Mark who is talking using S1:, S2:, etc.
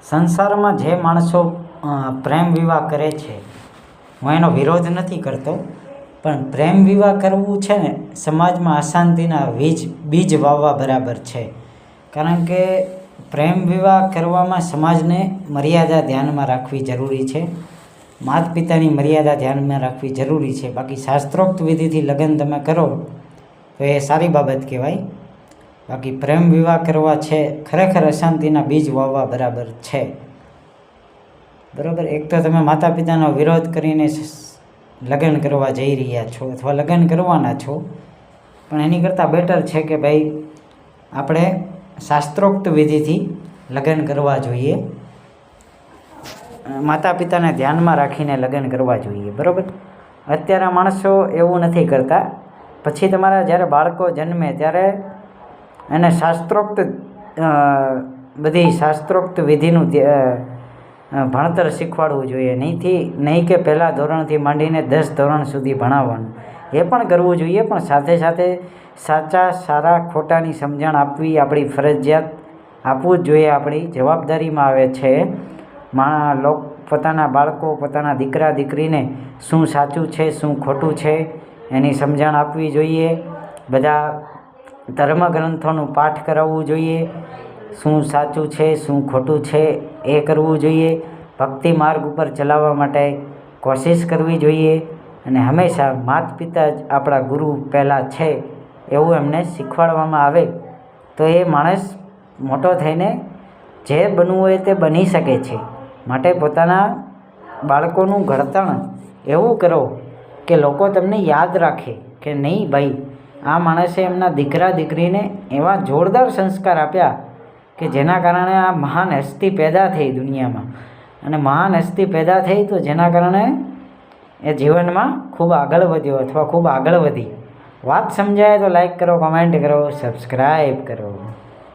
S1: સંસારમાં જે માણસો પ્રેમ વિવાહ કરે છે, હું એનો વિરોધ નથી કરતો, પણ પ્રેમ વિવાહ કરવું છે ને સમાજમાં અશાંતિના બીજ વાવવા બરાબર છે. કારણ કે પ્રેમ વિવાહ કરવામાં સમાજને મર્યાદા ધ્યાનમાં રાખવી જરૂરી છે, માતા પિતાની મર્યાદા ધ્યાનમાં રાખવી જરૂરી છે. બાકી શાસ્ત્રોક્ત વિધિથી લગ્ન તમે કરો તો એ સારી બાબત કહેવાય. બાકી પ્રેમ વિવાહ કરવા છે ખરેખર અશાંતિના બીજ વાવવા બરાબર છે. બરાબર. એક તો તમે માતા પિતાનો વિરોધ કરીને લગ્ન કરવા જઈ રહ્યા છો અથવા લગ્ન કરવાના છો, પણ એની કરતાં બેટર છે કે ભાઈ આપણે શાસ્ત્રોક્ત વિધિથી લગ્ન કરવા જોઈએ, માતા પિતાને ધ્યાનમાં રાખીને લગ્ન કરવા જોઈએ. બરાબર. અત્યારે માણસો એવું નથી કરતા. પછી તમારા જ્યારે બાળકો જન્મે ત્યારે એને બધી શાસ્ત્રોક્ત વિધિનું ભણતર શીખવાડવું જોઈએ. નહીં કે પહેલા ધોરણથી માંડીને 10 ધોરણ સુધી ભણાવવાનું, એ પણ કરવું જોઈએ, પણ સાથે સાથે સાચા સારા ખોટાની સમજણ આપવી આપણી ફરજિયાત, આપવું જ જોઈએ, આપણી જવાબદારીમાં આવે છે. પોતાના બાળકો, પોતાના દીકરા દીકરીને શું સાચું છે શું ખોટું છે એની સમજણ આપવી જોઈએ. બધા ધર્મગ્રંથોનું પાઠ કરાવવું જોઈએ. શું સાચું છે શું ખોટું છે એ કરવું જોઈએ. ભક્તિ માર્ગ ઉપર ચલાવવા માટે કોશિશ કરવી જોઈએ. અને હંમેશા માતા પિતા જ આપણા ગુરુ પહેલાં છે એવું એમને શીખવાડવામાં આવે તો એ માણસ મોટો થઈને જે બનવું હોય તે બની શકે છે. માટે પોતાના બાળકોનું ઘડતર એવું કરો કે લોકો તમને યાદ રાખે કે નહીં ભાઈ આ માણસે એમના દીકરા દીકરીને એવા જોરદાર સંસ્કાર આપ્યા કે જેના કારણે આ મહાન હસ્તી પેદા થઈ દુનિયામાં. અને મહાન હસ્તી પેદા થઈ તો જેના કારણે એ જીવનમાં ખૂબ આગળ વધ્યો અથવા ખૂબ આગળ વધી. વાત સમજાય તો લાઈક કરો, કમેન્ટ કરો, સબસ્ક્રાઈબ કરો.